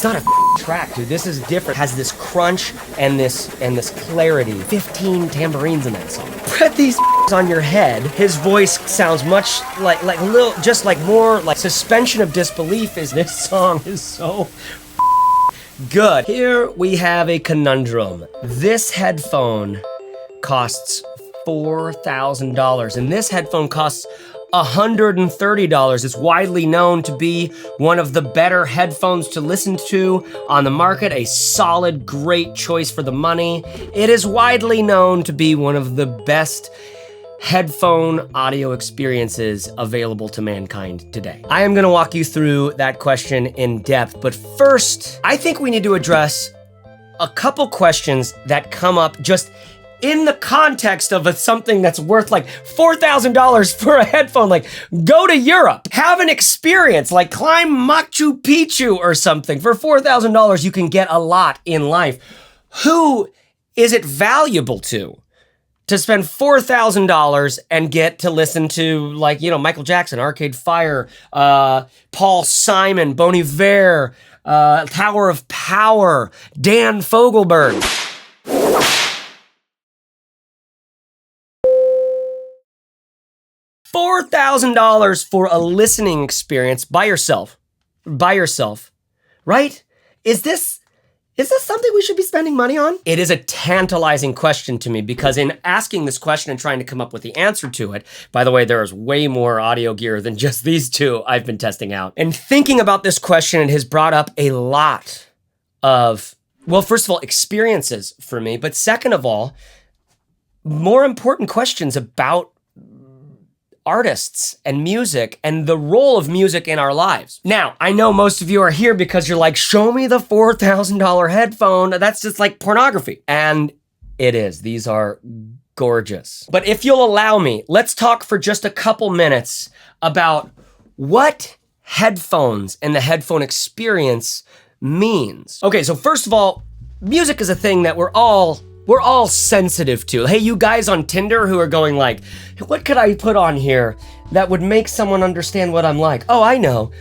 not a track, dude. This is different. It has this crunch and this clarity. 15 tambourines in that song. Put these on your head. His voice sounds much like a little, just like more like suspension of disbelief. Is this song is so good. Here we have a conundrum. This headphone costs $4,000, and this headphone costs $130. It's widely known to be one of the better headphones to listen to on the market, a solid, great choice for the money. It is widely known to be one of the best headphone audio experiences available to mankind today. I am gonna walk you through that question in depth, but first, I think we need to address a couple questions that come up just in the context of something that's worth like $4,000 for a headphone. Like, go to Europe, have an experience, like climb Machu Picchu or something. For $4,000, you can get a lot in life. Who is it valuable to spend $4,000 and get to listen to, like, you know, Michael Jackson, Arcade Fire, Paul Simon, Bon Iver, Tower of Power, Dan Fogelberg? $4,000 for a listening experience by yourself, right? Is this something we should be spending money on? It is a tantalizing question to me, because in asking this question and trying to come up with the answer to it, by the way, there is way more audio gear than just these two I've been testing out. And thinking about this question, it has brought up a lot of, well, first of all, experiences for me, but second of all, more important questions about artists and music and the role of music in our lives. Now, I know most of you are here because you're like, show me the $4,000 headphone. That's just like pornography. And it is. These are gorgeous. But if you'll allow me, let's talk for just a couple minutes about what headphones and the headphone experience means. Okay, so first of all, music is a thing that we're all sensitive to. Hey, you guys on Tinder who are going like, what could I put on here that would make someone understand what I'm like? Oh, I know.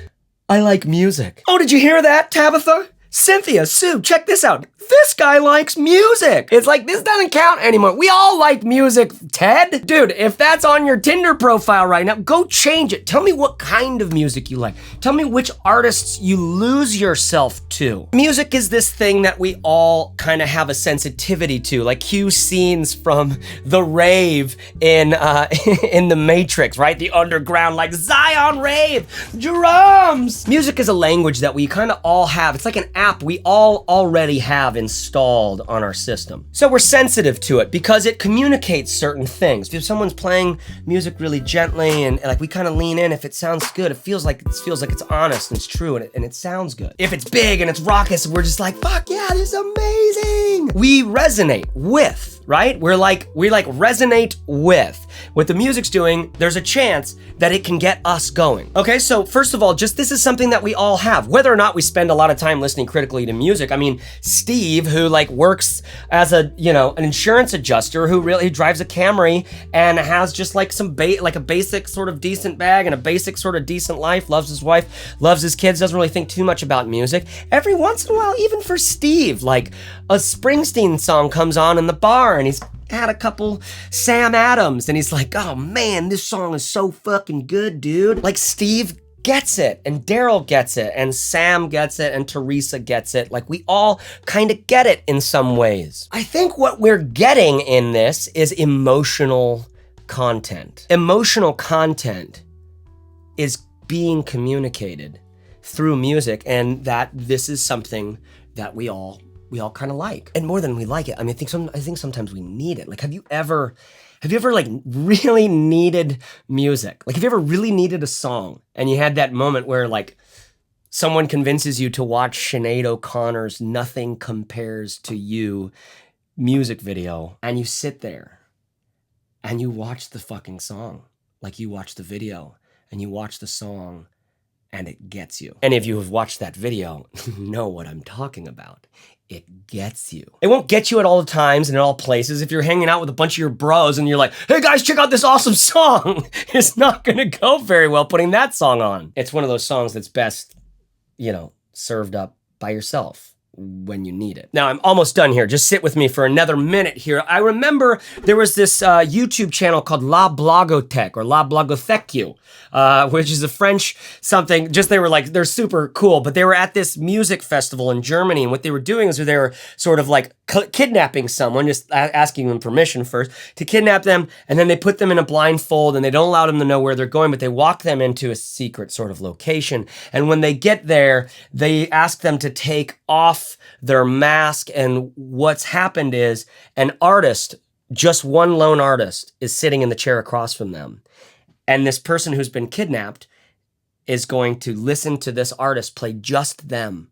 I like music. Oh, did you hear that, Tabitha? Cynthia, Sue, check this out. This guy likes music. It's like, this doesn't count anymore. We all like music, Ted. Dude, if that's on your Tinder profile right now, go change it. Tell me what kind of music you like. Tell me which artists you lose yourself to. Music is this thing that we all kind of have a sensitivity to, like cue scenes from the rave in The Matrix, right? The underground, like Zion rave, drums. Music is a language that we kind of all have. It's like an app we all already have installed on our system. So we're sensitive to it because it communicates certain things. If someone's playing music really gently and like we kind of lean in, if it sounds good, it feels like it's honest and it's true and it sounds good. If it's big and it's raucous, we're just like, fuck yeah, this is amazing. We resonate with, right? We resonate with what the music's doing. There's a chance that it can get us going. Okay, so first of all, just this is something that we all have, whether or not we spend a lot of time listening critically to music. I mean, Steve, who like works as an insurance adjuster, who really drives a Camry and has just like a basic sort of decent bag and a basic sort of decent life, loves his wife, loves his kids, doesn't really think too much about music. Every once in a while, even for Steve, like a Springsteen song comes on in the bar and he's had a couple Sam Adams and he's like, oh man, this song is so fucking good, dude. Like Steve gets it, and Daryl gets it, and Sam gets it, and Teresa gets it. Like we all kind of get it in some ways. I think what we're getting in this is emotional content. Emotional content is being communicated through music, and that this is something that we all kind of like. And more than we like it, I mean, I think sometimes we need it. Like, have you ever like really needed music? Like, have you ever really needed a song and you had that moment where like someone convinces you to watch Sinead O'Connor's Nothing Compares to You music video, and you sit there and you watch the fucking song. Like, you watch the video and you watch the song and it gets you. And if you have watched that video, know what I'm talking about. It gets you. It won't get you at all the times and in all places. If you're hanging out with a bunch of your bros and you're like, hey guys, check out this awesome song, it's not gonna go very well putting that song on. It's one of those songs that's best, served up by yourself when you need it. Now I'm almost done here. Just sit with me for another minute here. I remember there was this YouTube channel called La Blogotheque or La Blogotheque, which is a French something. Just they're super cool, but they were at this music festival in Germany, and what they were doing is they were sort of like kidnapping someone, just asking them permission first to kidnap them, and then they put them in a blindfold and they don't allow them to know where they're going, but they walk them into a secret sort of location. And when they get there, they ask them to take off their mask, and what's happened is an artist, just one lone artist, is sitting in the chair across from them. And this person who's been kidnapped is going to listen to this artist play just them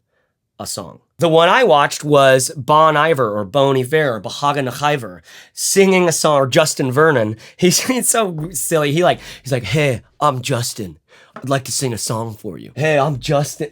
a song. The one I watched was Bon Ivor or Bon Ivor or Bahagan Ivor singing a song, or Justin Vernon. He's so silly. He's like, hey, I'm Justin. I'd like to sing a song for you. Hey, I'm Justin.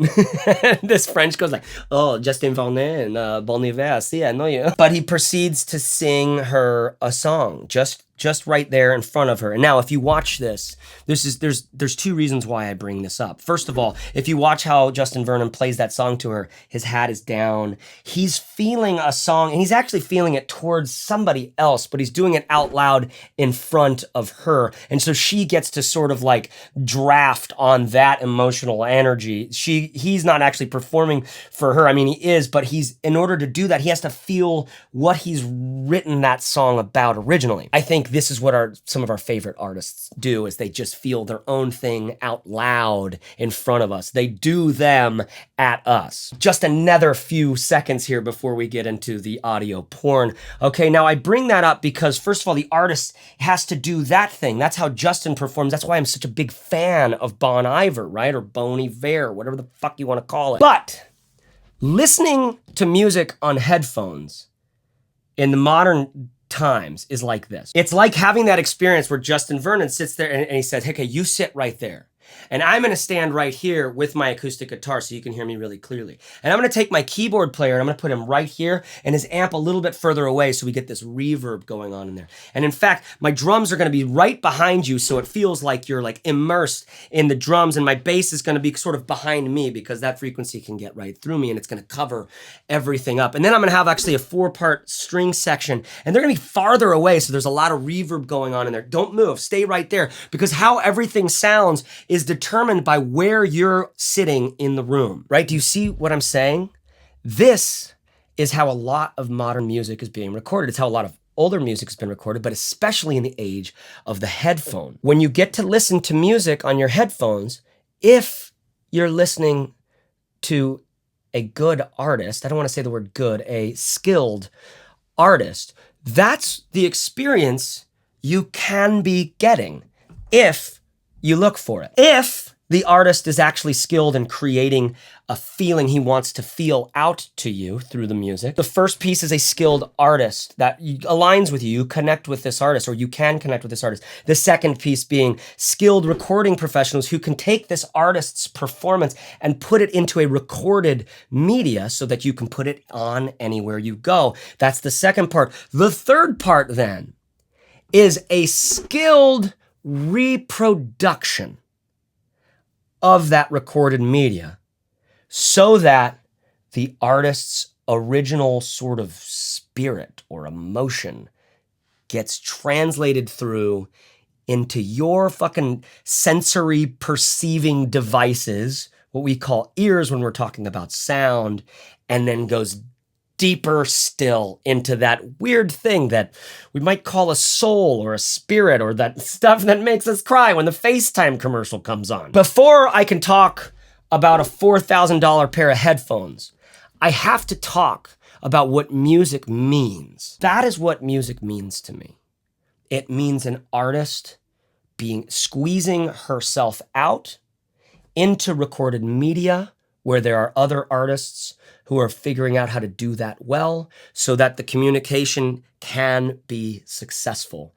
This French goes like, oh, Justin Vernon, Bon Ivor, see, I know you. But he proceeds to sing her a song, just right there in front of her. And now, if you watch this, there's two reasons why I bring this up. First of all, if you watch how Justin Vernon plays that song to her, his hat is down. He's feeling a song, and he's actually feeling it towards somebody else, but he's doing it out loud in front of her. And so she gets to sort of like draft on that emotional energy. He's not actually performing for her. I mean, he is, but in order to do that, he has to feel what he's written that song about originally. I think this is what some of our favorite artists do, is they just feel their own thing out loud in front of us. They do them at us. Just another few seconds here before we get into the audio porn. Okay, now I bring that up because, first of all, the artist has to do that thing. That's how Justin performs. That's why I'm such a big fan of Bon Ivor, right? Or Bon Ivor, whatever the fuck you want to call it. But listening to music on headphones in the modern times is like this. It's like having that experience where Justin Vernon sits there and he says, hey, okay, you sit right there. And I'm going to stand right here with my acoustic guitar so you can hear me really clearly. And I'm going to take my keyboard player and I'm going to put him right here and his amp a little bit further away so we get this reverb going on in there. And in fact, my drums are going to be right behind you so it feels like you're like immersed in the drums, and my bass is going to be sort of behind me because that frequency can get right through me and it's going to cover everything up. And then I'm going to have actually a 4-part string section, and they're going to be farther away, so there's a lot of reverb going on in there. Don't move, stay right there, because how everything sounds is determined by where you're sitting in the room, right? Do you see what I'm saying? This is how a lot of modern music is being recorded. It's how a lot of older music has been recorded, but especially in the age of the headphone. When you get to listen to music on your headphones, if you're listening to a good artist, I don't want to say the word good, a skilled artist, that's the experience you can be getting if you look for it. If the artist is actually skilled in creating a feeling he wants to feel out to you through the music. The first piece is a skilled artist that aligns with you. You connect with this artist, or you can connect with this artist. The second piece being skilled recording professionals who can take this artist's performance and put it into a recorded media so that you can put it on anywhere you go. That's the second part. The third part then is a skilled reproduction of that recorded media so that the artist's original sort of spirit or emotion gets translated through into your fucking sensory perceiving devices, what we call ears when we're talking about sound, and then goes deeper still into that weird thing that we might call a soul or a spirit, or that stuff that makes us cry when the FaceTime commercial comes on. Before I can talk about a $4,000 pair of headphones, I have to talk about what music means. That is what music means to me. It means an artist squeezing herself out into recorded media where there are other artists who are figuring out how to do that well so that the communication can be successful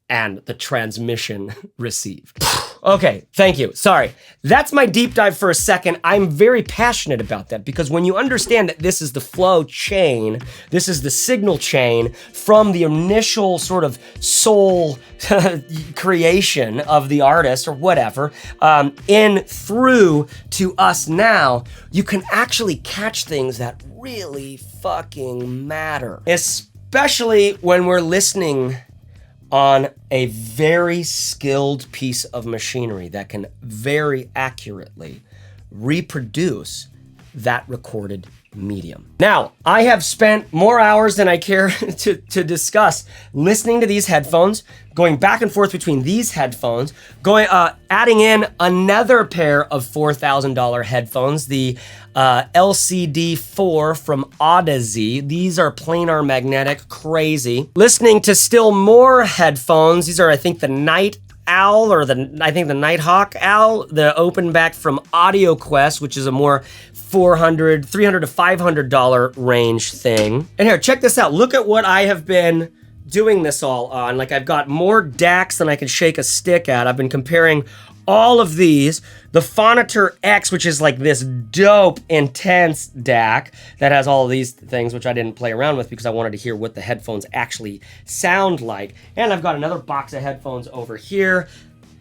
and the transmission received. Okay, thank you. Sorry. That's my deep dive for a second. I'm very passionate about that because when you understand that this is the flow chain, this is the signal chain from the initial sort of soul creation of the artist or whatever, in through to us now, you can actually catch things that really fucking matter. Especially when we're listening on a very skilled piece of machinery that can very accurately reproduce that recorded medium. Now, I have spent more hours than I care to discuss listening to these headphones, going back and forth between these headphones, adding in another pair of $4,000 headphones, the LCD4 from Odyssey. These are planar magnetic, crazy. Listening to still more headphones. These are, I think, the Night Owl or the Nighthawk Owl, the open back from Audio Quest, which is a more $300 to $500 range thing. And here, check this out. Look at what I have been doing this all on. Like, I've got more DACs than I can shake a stick at. I've been comparing all of these. The Phosphoresent X, which is like this dope, intense DAC that has all of these things, which I didn't play around with because I wanted to hear what the headphones actually sound like. And I've got another box of headphones over here.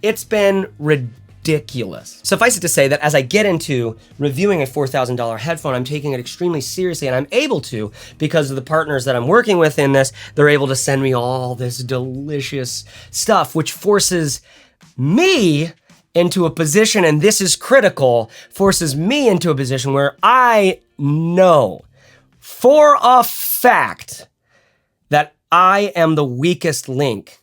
It's been ridiculous. Suffice it to say that as I get into reviewing a $4,000 headphone, I'm taking it extremely seriously, and I'm able to because of the partners that I'm working with in this. They're able to send me all this delicious stuff, which forces me into a position, and this is critical, forces me into a position where I know for a fact that I am the weakest link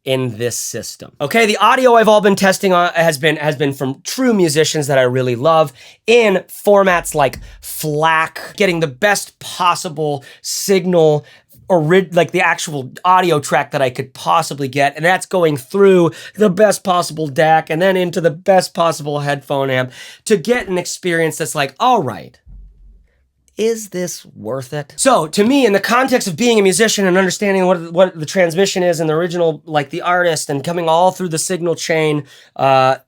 in this system. Okay, the audio I've all been testing on has been from true musicians that I really love in formats like FLAC, getting the best possible signal or like the actual audio track that I could possibly get, and that's going through the best possible DAC and then into the best possible headphone amp to get an experience that's like, all right, is this worth it? So to me, in the context of being a musician and understanding what the transmission is and the original, like the artist, and coming all through the signal chain to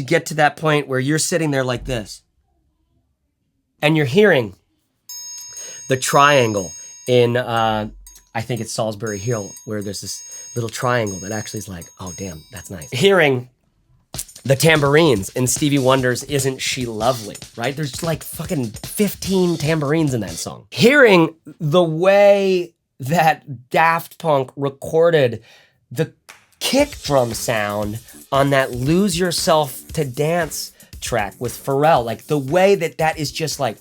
get to that point where you're sitting there like this and you're hearing the triangle in, I think it's Salisbury Hill, where there's this little triangle that actually is like, oh damn, that's nice. Hearing the tambourines in Stevie Wonder's Isn't She Lovely, right? There's like fucking 15 tambourines in that song. Hearing the way that Daft Punk recorded the kick drum sound on that Lose Yourself to Dance track with Pharrell, like the way that is just like,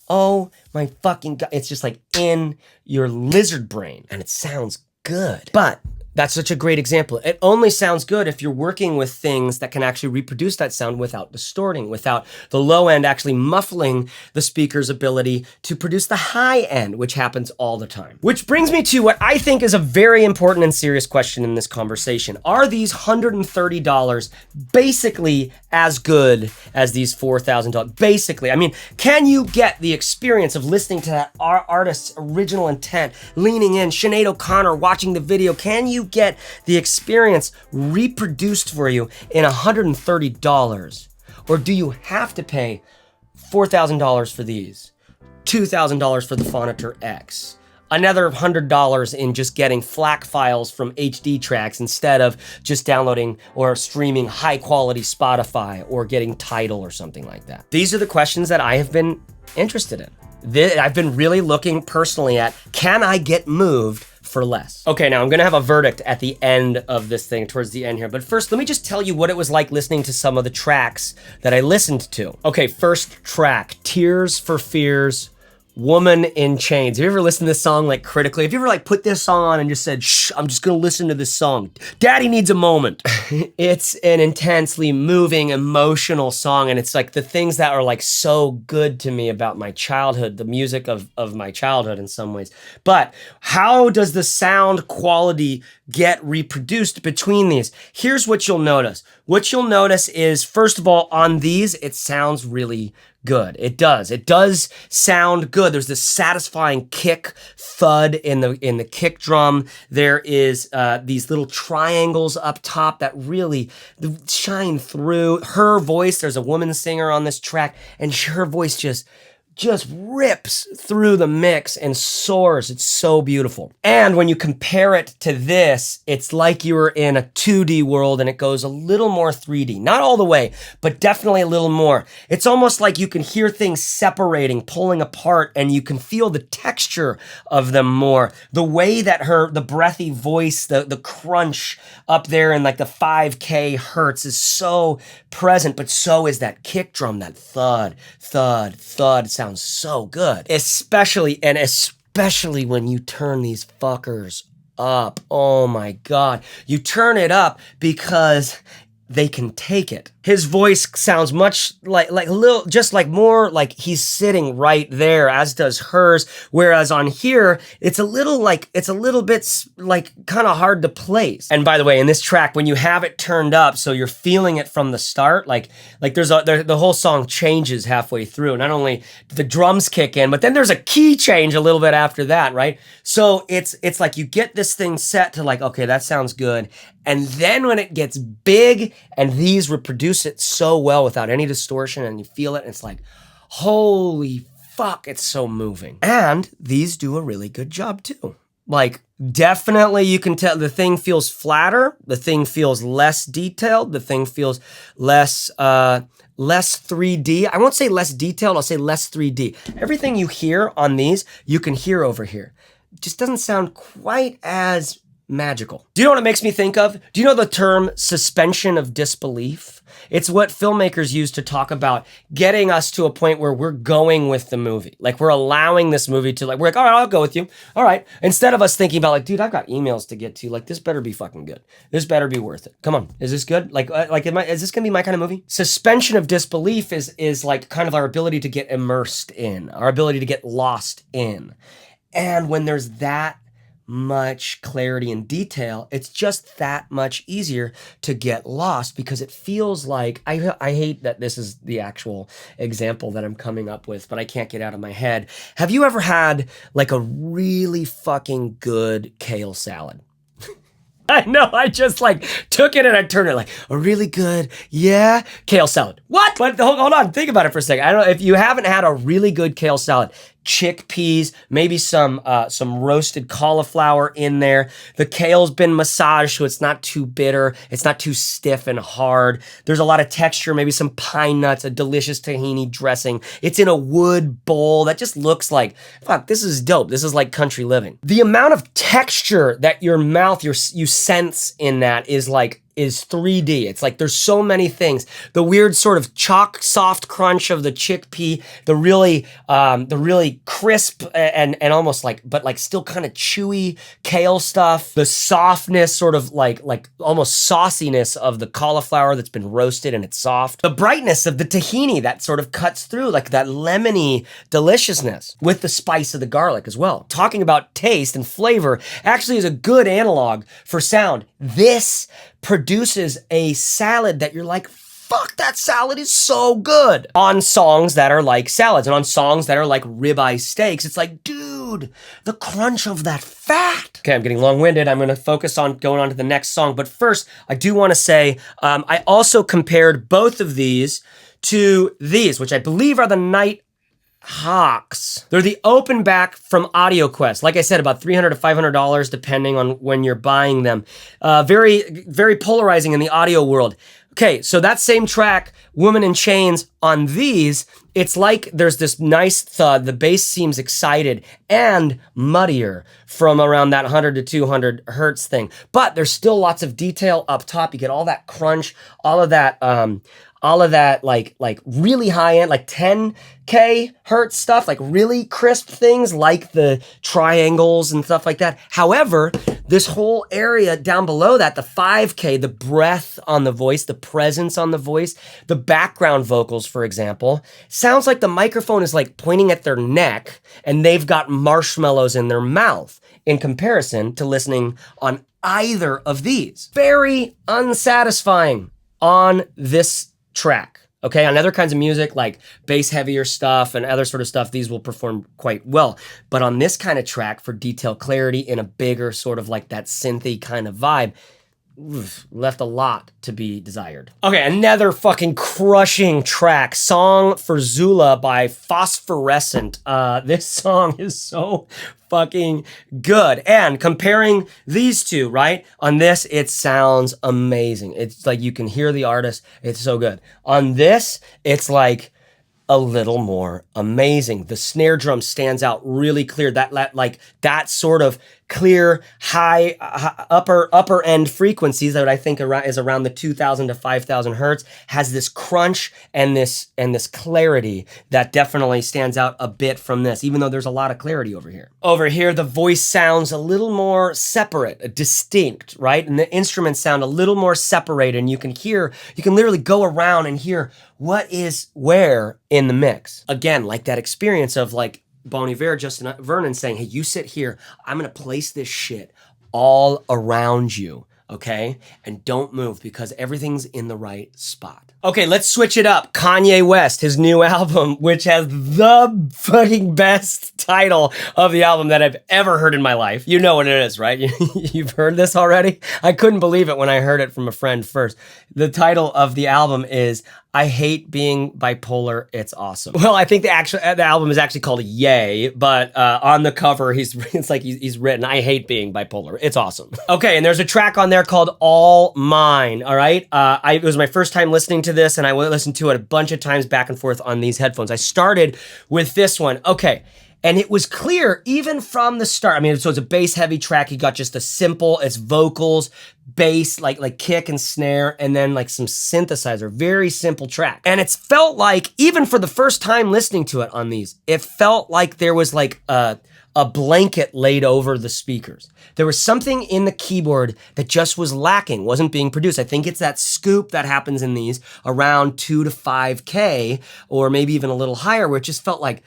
oh my fucking God, it's just like in your lizard brain, and it sounds good. But that's such a great example. It only sounds good if you're working with things that can actually reproduce that sound without distorting, without the low end actually muffling the speaker's ability to produce the high end, which happens all the time. Which brings me to what I think is a very important and serious question in this conversation. Are these $130 basically as good as these $4,000? Basically, I mean, can you get the experience of listening to that artist's original intent, leaning in, Sinead O'Connor watching the video? Can you get the experience reproduced for you in $130? Or do you have to pay $4,000 for these, $2,000 for the Phosphoresent X, another $100 in just getting FLAC files from HD tracks instead of just downloading or streaming high quality Spotify or getting Tidal or something like that? These are the questions that I have been interested in. I've been really looking personally at, can I get moved for less? Okay, now I'm gonna have a verdict at the end of this thing, towards the end here. But first, let me just tell you what it was like listening to some of the tracks that I listened to. Okay, first track, Tears for Fears, Woman in Chains. Have you ever listened to this song like critically? Have you ever like put this song on and just said, shh, I'm just gonna listen to this song. Daddy needs a moment. It's an intensely moving, emotional song, and it's like the things that are like so good to me about my childhood, the music of my childhood in some ways. But how does the sound quality get reproduced between these? Here's what you'll notice. What you'll notice is, first of all, on these, it sounds really good. It does. It does sound good. There's this satisfying kick thud in the kick drum. There is these little triangles up top that really shine through. Her voice, there's a woman singer on this track, and her voice just rips through the mix and soars. It's so beautiful. And when you compare it to this, it's like you were in a 2D world and it goes a little more 3D. Not all the way, but definitely a little more. It's almost like you can hear things separating, pulling apart, and you can feel the texture of them more. The way that the breathy voice, the crunch up there in like the 5K hertz is so present, but so is that kick drum, that thud, thud, thud. It sounds so good. Especially when you turn these fuckers up. Oh my God. You turn it up because they can take it. His voice sounds much like a little, just like more like he's sitting right there, as does hers. Whereas on here, it's a little bit like kind of hard to place. And by the way, in this track, when you have it turned up, so you're feeling it from the start, like the whole song changes halfway through. Not only do the drums kick in, but then there's a key change a little bit after that, right? So it's like you get this thing set to like, okay, that sounds good. And then when it gets big and these reproduce it so well without any distortion and you feel it, and it's like, holy fuck, it's so moving. And these do a really good job too. Like, definitely you can tell the thing feels flatter, the thing feels less detailed, the thing feels less 3D. I won't say less detailed, I'll say less 3D. Everything you hear on these, you can hear over here. It just doesn't sound quite as magical. Do you know what it makes me think of? Do you know the term suspension of disbelief? It's what filmmakers use to talk about getting us to a point where we're going with the movie. Like, we're allowing this movie to, like, we're like, all right, I'll go with you. All right. Instead of us thinking about like, dude, I've got emails to get to. Like, this better be fucking good. This better be worth it. Come on. Is this good? Is this gonna be my kind of movie? Suspension of disbelief is like kind of our ability to get immersed in, our ability to get lost in. And when there's that much clarity and detail, it's just that much easier to get lost, because it feels like, I hate that this is the actual example that I'm coming up with, but I can't get out of my head. Have you ever had like a really fucking good kale salad? I know, I just like took it and I turned it like a really good, kale salad. What? But hold on, think about it for a second. I don't know if you haven't had a really good kale salad. Chickpeas, maybe some roasted cauliflower in there. The kale's been massaged so it's not too bitter. It's not too stiff and hard. There's a lot of texture, maybe some pine nuts, a delicious tahini dressing. It's in a wood bowl that just looks like, fuck, this is dope. This is like country living. The amount of texture that your mouth, you sense in that is 3D. It's like there's so many things. The weird sort of chalk soft crunch of the chickpea, the really crisp and almost like, but like still kind of chewy kale stuff, the softness, sort of like almost sauciness of the cauliflower that's been roasted and it's soft. The brightness of the tahini that sort of cuts through, like that lemony deliciousness with the spice of the garlic as well. Talking about taste and flavor actually is a good analog for sound. This produces a salad that you're like, fuck, that salad is so good. On songs that are like salads and on songs that are like ribeye steaks, it's like, dude, the crunch of that fat. Okay, I'm getting long-winded. I'm gonna focus on going on to the next song. But first, I do wanna say, I also compared both of these to these, which I believe are the Night Hawks. They're the open back from AudioQuest. Like I said, about $300 to $500 depending on when you're buying them. Very, very polarizing in the audio world. Okay, so that same track, Woman in Chains, on these, it's like there's this nice thud, the bass seems excited and muddier from around that 100 to 200 hertz thing. But there's still lots of detail up top. You get all that crunch, all of that like really high end, like 10K hertz stuff, like really crisp things like the triangles and stuff like that. However, this whole area down below that, the 5K, the breath on the voice, the presence on the voice, the background vocals, for example, sounds like the microphone is like pointing at their neck and they've got marshmallows in their mouth in comparison to listening on either of these. Very unsatisfying on this track. Okay, on other kinds of music, like bass heavier stuff and other sort of stuff, these will perform quite well. But on this kind of track, for detail clarity in a bigger sort of like that synthy kind of vibe, left a lot to be desired. Okay, another fucking crushing track, Song for Zula by Phosphorescent. This song is so fucking good. And comparing these two, right? On this, it sounds amazing. It's like you can hear the artist. It's so good. On this, it's like a little more amazing. The snare drum stands out really clear. That sort of clear, high, upper end frequencies that I think is around the 2,000 to 5,000 hertz has this crunch and this clarity that definitely stands out a bit from this, even though there's a lot of clarity over here. Over here, the voice sounds a little more separate, distinct, right? And the instruments sound a little more separated, and you can literally go around and hear what is where in the mix. Again, like that experience of like Bon Iver, Justin Vernon saying, hey, you sit here, I'm gonna place this shit all around you, okay? And don't move because everything's in the right spot. Okay, let's switch it up. Kanye West, his new album, which has the fucking best title of the album that I've ever heard in my life. You know what it is, right? You've heard this already? I couldn't believe it when I heard it from a friend first. The title of the album is I Hate Being Bipolar, It's Awesome. Well, I think the album is actually called Yay, but on the cover, he's written, I hate being bipolar, it's awesome. Okay, and there's a track on there called All Mine, all right? It was my first time listening to this, and I listened to it a bunch of times back and forth on these headphones. I started with this one, okay. And it was clear even from the start. I mean, so it's a bass heavy track. You got just it's vocals, bass, like kick and snare, and then like some synthesizer. Very simple track. And it's felt like, even for the first time listening to it on these, it felt like there was like a blanket laid over the speakers. There was something in the keyboard that just was lacking, wasn't being produced. I think it's that scoop that happens in these around 2 to 5K, or maybe even a little higher, where it just felt like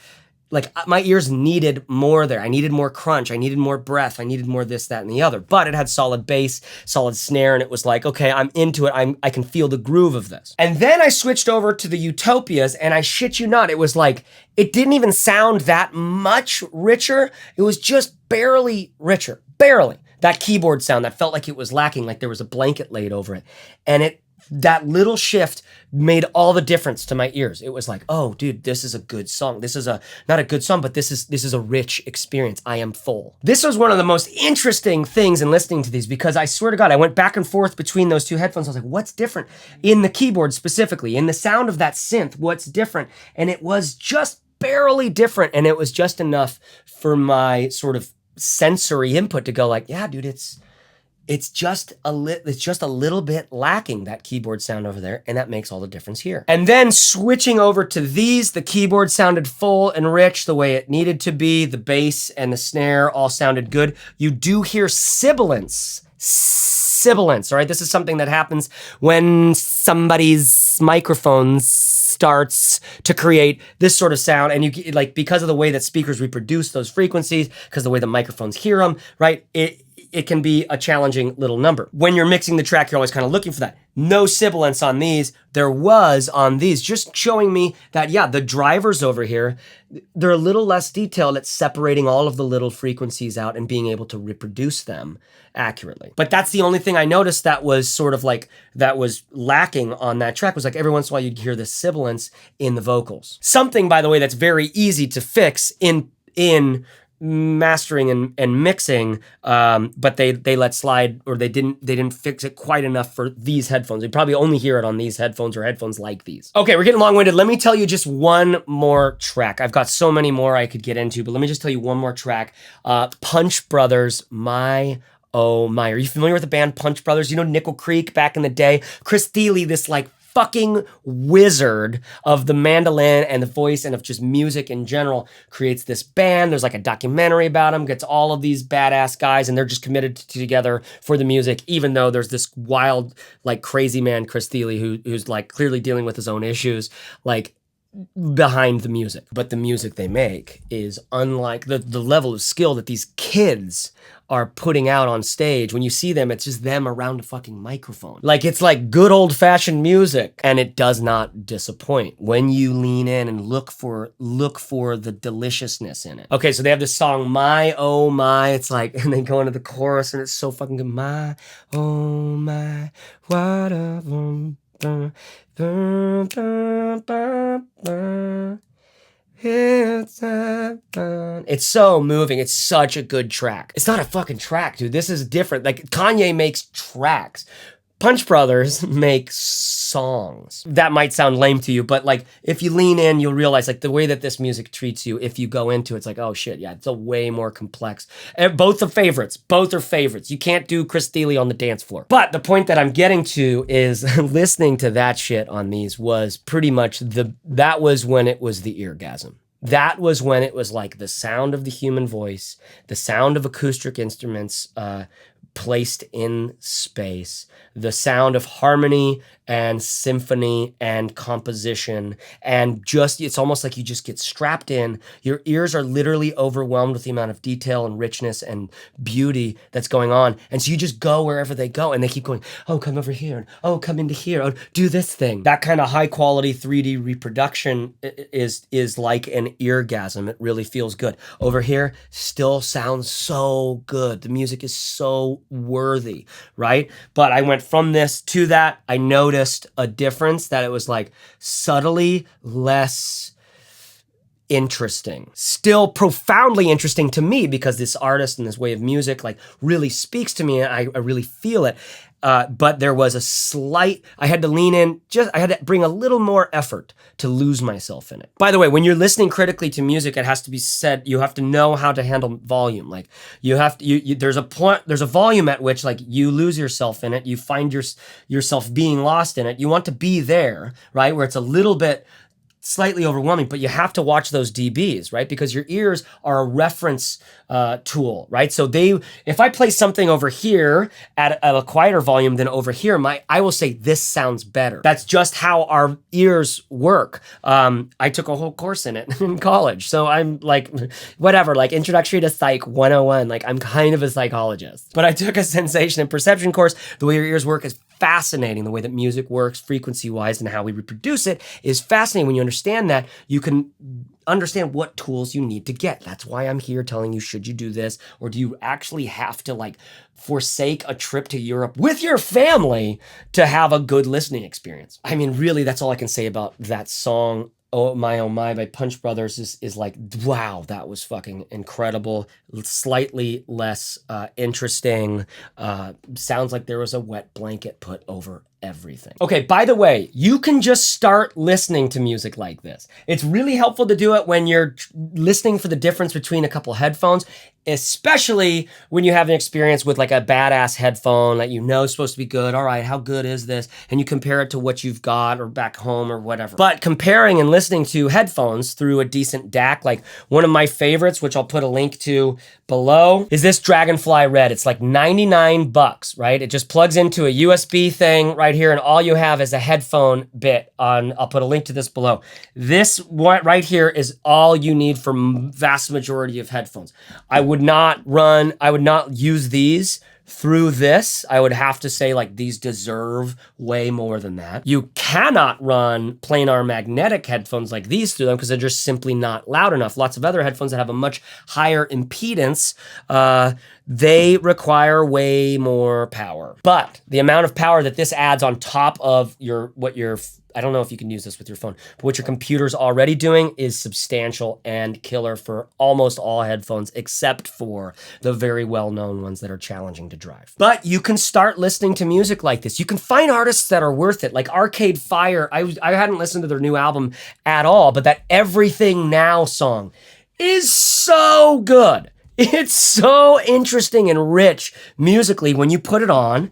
my ears needed more there. I needed more crunch. I needed more breath. I needed more this, that, and the other. But it had solid bass, solid snare, and it was like, okay, I'm into it. I can feel the groove of this. And then I switched over to the Utopias, and I shit you not, it was like, it didn't even sound that much richer. It was just barely richer. Barely. That keyboard sound that felt like it was lacking, like there was a blanket laid over it. And that little shift made all the difference to my ears. It was like, oh, dude, this is a good song. This is not a good song, but this is a rich experience. I am full. This was one of the most interesting things in listening to these, because I swear to God, I went back and forth between those two headphones. I was like, what's different in the keyboard specifically, in the sound of that synth? What's different? And it was just barely different, and it was just enough for my sort of sensory input to go like, yeah, dude, it's just a little bit lacking, that keyboard sound over there, and that makes all the difference here. And then switching over to these, the keyboard sounded full and rich the way it needed to be. The bass and the snare all sounded good. You do hear sibilance, all right? This is something that happens when somebody's microphone starts to create this sort of sound, and you like, because of the way that speakers reproduce those frequencies, because the way the microphones hear them, right? It can be a challenging little number. When you're mixing the track, you're always kind of looking for that. No sibilance on these. There was on these, just showing me that, yeah, the drivers over here, they're a little less detailed at separating all of the little frequencies out and being able to reproduce them accurately. But that's the only thing I noticed that was sort of like, that was lacking on that track, was like every once in a while you'd hear the sibilance in the vocals. Something, by the way, that's very easy to fix in mastering and mixing, but they let slide, or they didn't fix it quite enough for these headphones. You probably only hear it on these headphones or headphones like these. Okay, we're getting long-winded. Let me tell you just one more track. I've got so many more I could get into, but let me just tell you one more track. Punch Brothers, My Oh My. Are you familiar with the band Punch Brothers? You know Nickel Creek back in the day? Chris Thile, this like fucking wizard of the mandolin and the voice and of just music in general, creates this band. There's like a documentary about him, gets all of these badass guys, and they're just committed together for the music, even though there's this wild, like crazy man, Chris Thile, who's like clearly dealing with his own issues. Like, behind the music. But the music they make is unlike the level of skill that these kids are putting out on stage. When you see them, it's just them around a fucking microphone. Like, it's like good old-fashioned music, and it does not disappoint when you lean in and look for the deliciousness in it. Okay, so they have this song, My Oh My. It's like, and they go into the chorus, and it's so fucking good. My oh my, what a it's so moving. It's such a good track. It's not a fucking track, dude. This is different. Like, Kanye makes tracks. Punch Brothers make songs. That might sound lame to you, but like, if you lean in, you'll realize like the way that this music treats you, if you go into it, it's like, oh shit, yeah, it's a way more complex. And both are favorites. Both are favorites. You can't do Chris Thiele on the dance floor. But the point that I'm getting to is listening to that shit on these was pretty much that was when it was the eargasm. That was when it was like the sound of the human voice, the sound of acoustic instruments, placed in space, the sound of harmony and symphony and composition, and just, it's almost like you just get strapped in. Your ears are literally overwhelmed with the amount of detail and richness and beauty that's going on. And so you just go wherever they go, and they keep going, oh, come over here, and oh, come into here, oh, do this thing. That kind of high quality 3D reproduction is like an eargasm. It really feels good. Over here, still sounds so good. The music is so worthy, right? But I went from this to that. I noticed a difference, that it was like subtly less interesting. Still profoundly interesting to me, because this artist and this way of music like really speaks to me, and I really feel it. But there was a slight, I had to lean in, I had to bring a little more effort to lose myself in it. By the way, when you're listening critically to music, it has to be said, you have to know how to handle volume. Like, you have to, there's a point, there's a volume at which like you lose yourself in it. You find yourself being lost in it. You want to be there, right? Where it's a little bit slightly overwhelming, but you have to watch those dBs, right? Because your ears are a reference tool, right? So if I play something over here at a quieter volume than over here, I will say this sounds better. That's just how our ears work. I took a whole course in it in college. So I'm like, whatever, like Introductory to Psych 101, like I'm kind of a psychologist. But I took a sensation and perception course. The way your ears work is fascinating. The way that music works frequency-wise and how we reproduce it is fascinating. When you understand that, you can understand what tools you need to get. That's why I'm here telling you, should you do this? Or do you actually have to like forsake a trip to Europe with your family to have a good listening experience? I mean, really, that's all I can say about that song. Oh My by Punch Brothers is like, wow, that was fucking incredible. Slightly less interesting. Sounds like there was a wet blanket put over everything. Okay, by the way, you can just start listening to music like this. It's really helpful to do it when you're listening for the difference between a couple headphones, especially when you have an experience with like a badass headphone that you know is supposed to be good. All right, how good is this? And you compare it to what you've got or back home or whatever. But comparing and listening to headphones through a decent DAC, like one of my favorites, which I'll put a link to below, is this Dragonfly Red. It's like $99, right? It just plugs into a USB thing right here, and all you have is a headphone bit on. I'll put a link to this below. This one right here is all you need for vast majority of headphones. I would not use these through this. I would have to say like these deserve way more than that. You cannot run planar magnetic headphones like these through them because they're just simply not loud enough. Lots of other headphones that have a much higher impedance, they require way more power. But the amount of power that this adds on top of I don't know if you can use this with your phone, but what your computer's already doing is substantial and killer for almost all headphones, except for the very well-known ones that are challenging to drive. But you can start listening to music like this. You can find artists that are worth it, like Arcade Fire. I hadn't listened to their new album at all, but that Everything Now song is so good. It's so interesting and rich musically when you put it on,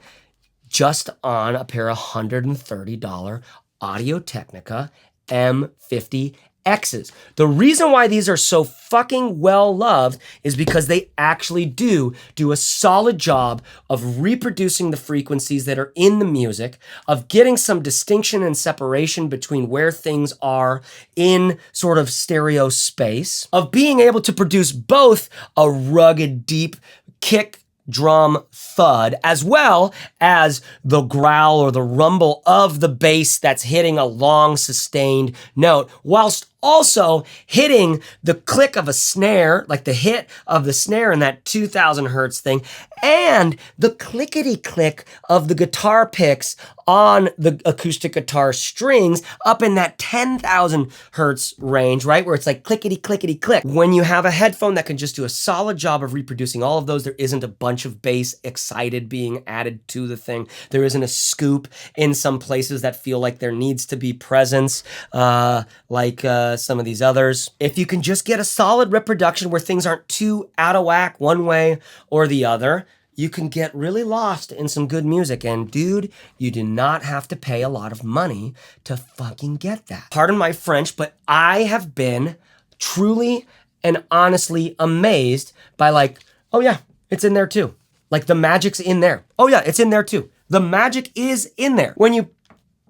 just on a pair of $130 Audio-Technica M50 X's. The reason why these are so fucking well loved is because they actually do a solid job of reproducing the frequencies that are in the music, of getting some distinction and separation between where things are in sort of stereo space, of being able to produce both a rugged, deep kick drum thud, as well as the growl or the rumble of the bass that's hitting a long sustained note, whilst also hitting the click of a snare, like the hit of the snare in that 2000 hertz thing, and the clickety click of the guitar picks on the acoustic guitar strings up in that 10,000 hertz range, right? Where it's like clickety clickety click. When you have a headphone that can just do a solid job of reproducing all of those, there isn't a bunch of bass excited being added to the thing. There isn't a scoop in some places that feel like there needs to be presence, like some of these others. If you can just get a solid reproduction where things aren't too out of whack one way or the other, you can get really lost in some good music. And dude, you do not have to pay a lot of money to fucking get that. Pardon my French, but I have been truly and honestly amazed by like, oh yeah, it's in there too. Like the magic's in there. Oh yeah, it's in there too. The magic is in there. When you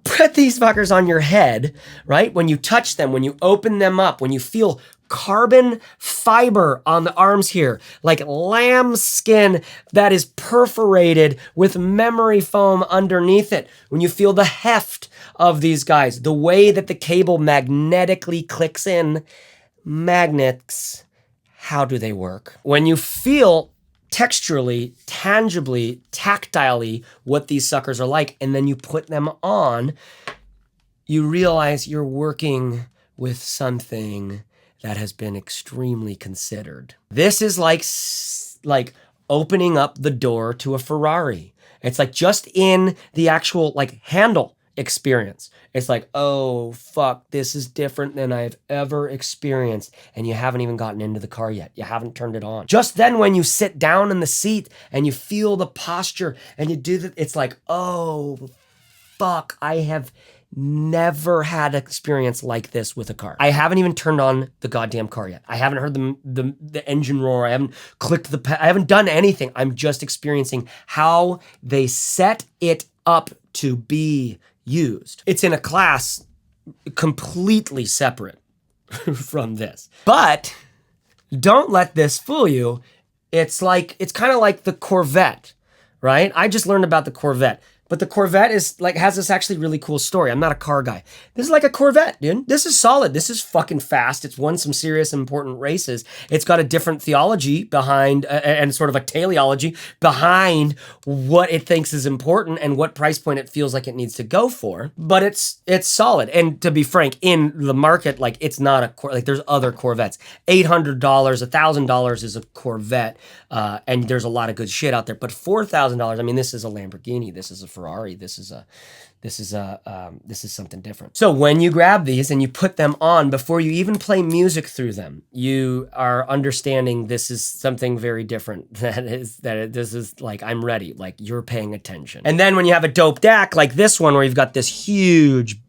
put these fuckers on your head, right? When you touch them, when you open them up, when you feel carbon fiber on the arms here, like lamb skin that is perforated with memory foam underneath it, when you feel the heft of these guys, the way that the cable magnetically clicks in, magnets, how do they work? When you feel texturally, tangibly, tactilely what these suckers are like, and then you put them on, you realize you're working with something that has been extremely considered. This is like opening up the door to a Ferrari. It's like just in the actual like handle experience. It's like, oh fuck, this is different than I've ever experienced. And you haven't even gotten into the car yet. You haven't turned it on. Just then when you sit down in the seat and you feel the posture and you do that, it's like, oh fuck, I have never had an experience like this with a car. I haven't even turned on the goddamn car yet. I haven't heard the engine roar. I haven't clicked I haven't done anything. I'm just experiencing how they set it up to be used. It's in a class completely separate from this. But don't let this fool you. It's kind of like the Corvette, right? I just learned about the Corvette. But the Corvette is like, has this actually really cool story. I'm not a car guy. This is like a Corvette, dude. This is solid. This is fucking fast. It's won some serious important races. It's got a different theology behind, and sort of a teleology behind what it thinks is important and what price point it feels like it needs to go for. But it's solid. And to be frank, in the market, like it's not like there's other Corvettes. $800, $1,000 is a Corvette. And there's a lot of good shit out there. But $4,000, I mean, this is a Lamborghini. This is a Ferrari. This is something different. So when you grab these and you put them on, before you even play music through them, you are understanding this is something very different. This is like, I'm ready. Like you're paying attention. And then when you have a dope DAC like this one, where you've got this huge,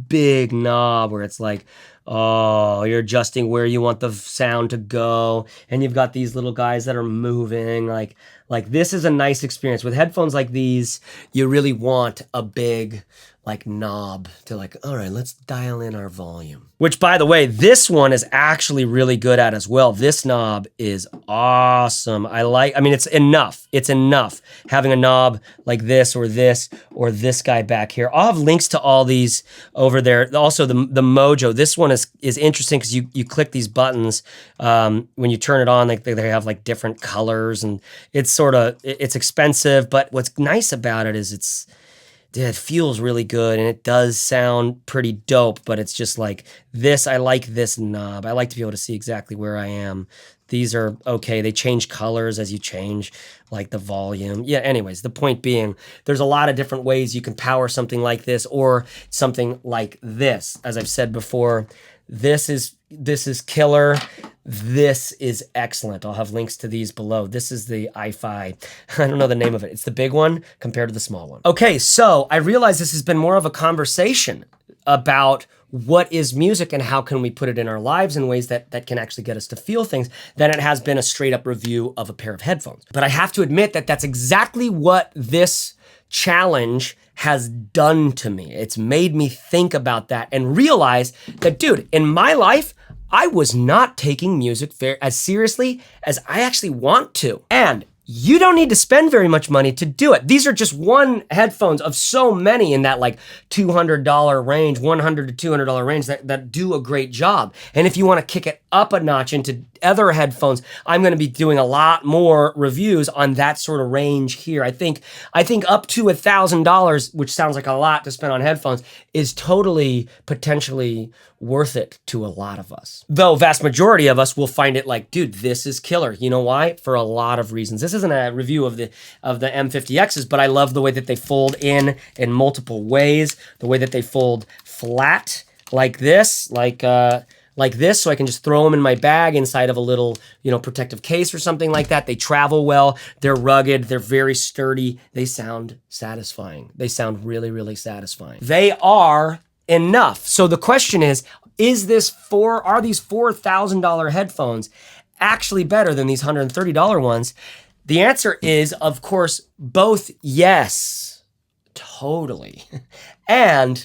big knob where it's like, oh, you're adjusting where you want the sound to go. And you've got these little guys that are moving. Like this is a nice experience. With headphones like these, you really want a big like knob to like, all right, let's dial in our volume. Which, by the way, this one is actually really good at as well. This knob is awesome. I mean, it's enough. It's enough having a knob like this or this guy back here. I'll have links to all these over there. Also, the Mojo. This one is interesting because you click these buttons. When you turn it on, they have like different colors, and it's it's expensive. But what's nice about it is it feels really good, and it does sound pretty dope, but it's just like this. I like this knob. I like to be able to see exactly where I am. These are okay. They change colors as you change like the volume. Yeah, anyways, the point being, there's a lot of different ways you can power something like this or something like this. As I've said before, this is killer. This is excellent. I'll have links to these below. This is the i5. I don't know the name of it. It's the big one compared to the small one. Okay, so I realize this has been more of a conversation about what is music and how can we put it in our lives in ways that can actually get us to feel things than it has been a straight up review of a pair of headphones. But I have to admit that that's exactly what this challenge has done to me. It's made me think about that and realize that, dude, in my life, I was not taking music as seriously as I actually want to. And you don't need to spend very much money to do it. These are just one headphones of so many in that like $200 range, $100 to $200 range that do a great job. And if you want to kick it up a notch into other headphones, I'm going to be doing a lot more reviews on that sort of range here. I think up to $1,000, which sounds like a lot to spend on headphones, is totally potentially worth it to a lot of us. Though vast majority of us will find it like, dude, this is killer. You know why? For a lot of reasons. This isn't a review of the M50Xs, but I love the way that they fold in multiple ways. The way that they fold flat like this, like this, so I can just throw them in my bag inside of a little, protective case or something like that. They travel well. They're rugged. They're very sturdy. They sound satisfying. They sound really, really satisfying. They are enough. So the question is these $4,000 headphones actually better than these $130 ones? The answer is, of course, both yes, totally, and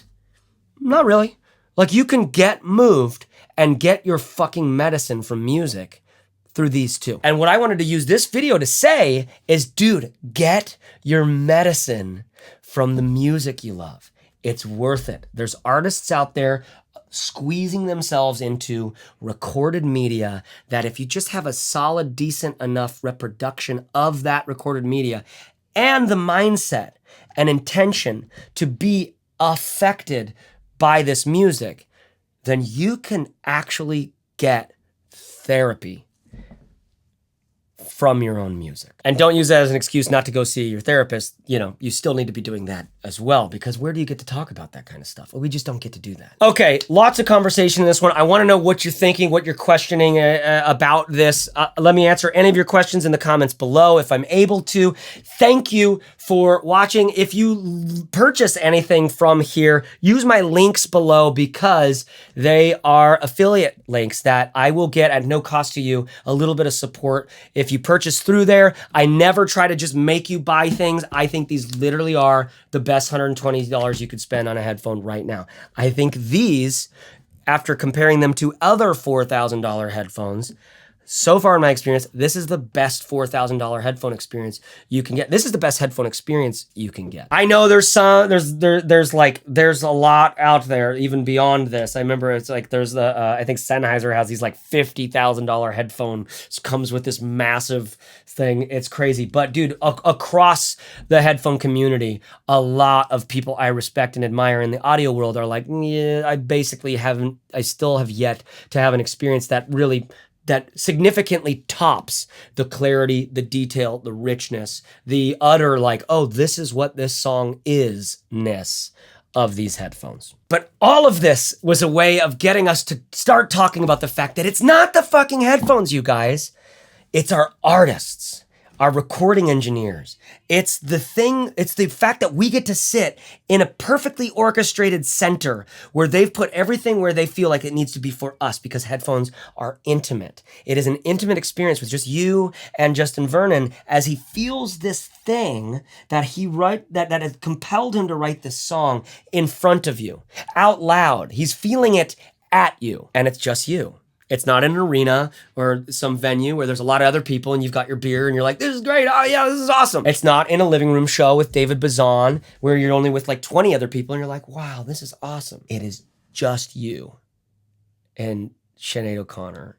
not really. Like, you can get moved and get your fucking medicine from music through these two. And what I wanted to use this video to say is, dude, get your medicine from the music you love. It's worth it. There's artists out there squeezing themselves into recorded media that if you just have a solid, decent enough reproduction of that recorded media and the mindset and intention to be affected by this music, then you can actually get therapy from your own music. And don't use that as an excuse not to go see your therapist. You still need to be doing that as well, because where do you get to talk about that kind of stuff? Well, we just don't get to do that. Okay, lots of conversation in this one. I want to know what you're thinking, what you're questioning about this. Let me answer any of your questions in the comments below if I'm able to. Thank you for watching. If you purchase anything from here, use my links below because they are affiliate links that I will get at no cost to you, a little bit of support if you purchase through there. I never try to just make you buy things. I think these literally are the best $120 you could spend on a headphone right now. I think these, after comparing them to other $4,000 headphones, so far in my experience, this is the best $4,000 headphone experience you can get. This is the best headphone experience you can get. I know there's a lot out there even beyond this. I remember it's like there's I think Sennheiser has these like $50,000 headphones, comes with this massive thing. It's crazy. But dude, across the headphone community, a lot of people I respect and admire in the audio world are like, yeah, I still have yet to have an experience that significantly tops the clarity, the detail, the richness, the utter like, oh, this is what this song is-ness of these headphones. But all of this was a way of getting us to start talking about the fact that it's not the fucking headphones, you guys. It's our artists, our recording engineers. It's the fact that we get to sit in a perfectly orchestrated center where they've put everything where they feel like it needs to be for us, because headphones are intimate. It is an intimate experience with just you and Justin Vernon as he feels this thing that that has compelled him to write this song in front of you, out loud. He's feeling it at you, and it's just you. It's not in an arena or some venue where there's a lot of other people and you've got your beer and you're like, this is great. Oh yeah, this is awesome. It's not in a living room show with David Bazan where you're only with like 20 other people and you're like, wow, this is awesome. It is just you and Sinead O'Connor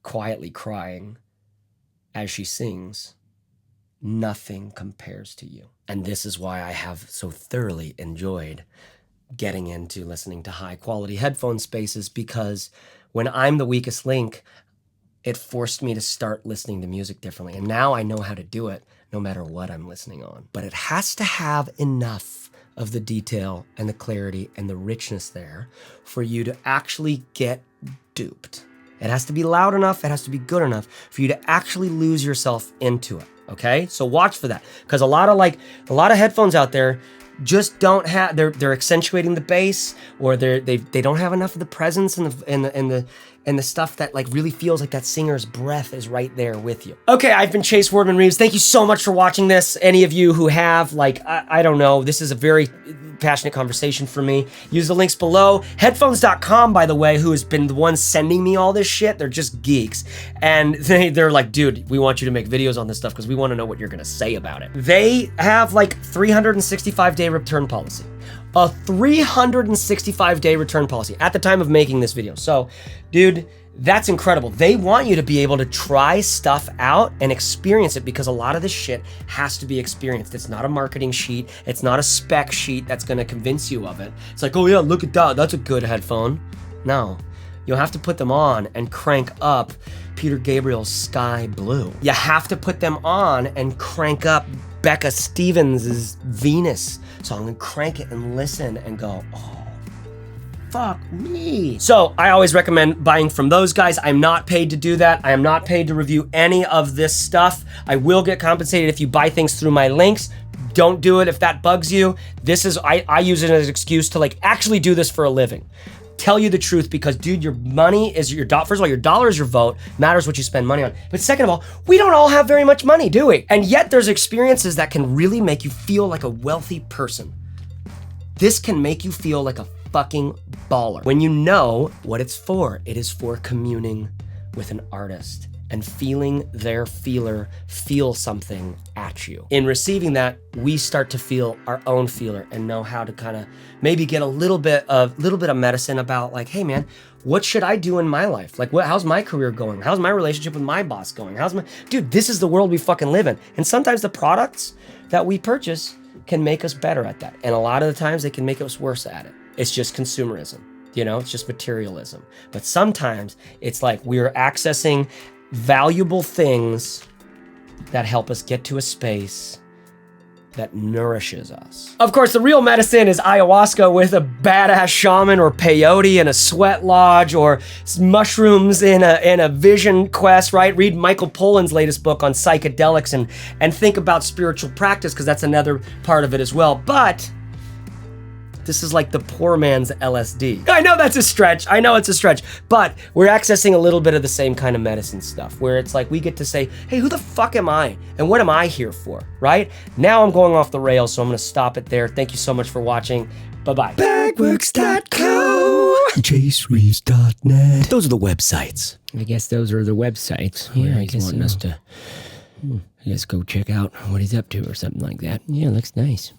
quietly crying as she sings, "Nothing compares to you." And this is why I have so thoroughly enjoyed getting into listening to high quality headphone spaces, because when I'm the weakest link, it forced me to start listening to music differently. And now I know how to do it no matter what I'm listening on. But it has to have enough of the detail and the clarity and the richness there for you to actually get duped. It has to be loud enough, it has to be good enough for you to actually lose yourself into it, okay? So watch for that, because a lot of headphones out there, just don't have, they're accentuating the bass, or they don't have enough of the presence and the stuff that like really feels like that singer's breath is right there with you. Okay, I've been Chase Wardman-Reeves. Thank you so much for watching this. Any of you who have, like, I don't know, this is a very passionate conversation for me. Use the links below. Headphones.com, by the way, who has been the one sending me all this shit, they're just geeks. And they're like, dude, we want you to make videos on this stuff because we want to know what you're gonna say about it. They have like 365-day return policy. A 365-day return policy at the time of making this video. So, dude, that's incredible. They want you to be able to try stuff out and experience it, because a lot of this shit has to be experienced. It's not a marketing sheet. It's not a spec sheet that's gonna convince you of it. It's like, oh yeah, look at that. That's a good headphone. No, you'll have to put them on and crank up Peter Gabriel's Sky Blue. You have to put them on and crank up Becca Stevens' Venus song and crank it and listen and go, oh, fuck me. So I always recommend buying from those guys. I'm not paid to do that. I am not paid to review any of this stuff. I will get compensated if you buy things through my links. Don't do it if that bugs you. This is, I use it as an excuse to like actually do this for a living. Tell you the truth, because dude, your money is your dollar. First of all, your dollar is your vote, matters what you spend money on. But second of all, we don't all have very much money, do we? And yet there's experiences that can really make you feel like a wealthy person. This can make you feel like a fucking baller. When you know what it's for, it is for communing with an artist and feeling their feeler feel something at you. In receiving that, we start to feel our own feeler and know how to kind of maybe get a little bit of medicine about like, hey man, what should I do in my life? Like, how's my career going? How's my relationship with my boss going? Dude, this is the world we fucking live in. And sometimes the products that we purchase can make us better at that. And a lot of the times they can make us worse at it. It's just consumerism, you know, it's just materialism. But sometimes it's like we're accessing valuable things that help us get to a space that nourishes us. Of course, the real medicine is ayahuasca with a badass shaman, or peyote in a sweat lodge, or mushrooms in a vision quest, right? Read Michael Pollan's latest book on psychedelics and think about spiritual practice, because that's another part of it as well. But this is like the poor man's LSD. I know that's a stretch. I know it's a stretch, but we're accessing a little bit of the same kind of medicine stuff, where it's like we get to say, hey, who the fuck am I? And what am I here for, right? Now I'm going off the rails, so I'm gonna stop it there. Thank you so much for watching. Bye-bye. Bagworks.co, JaceReeves.net. Those are the websites. I guess those are the websites. Yeah, I He's guess wanting so. us to, I guess, go check out what he's up to or something like that. Yeah, looks nice.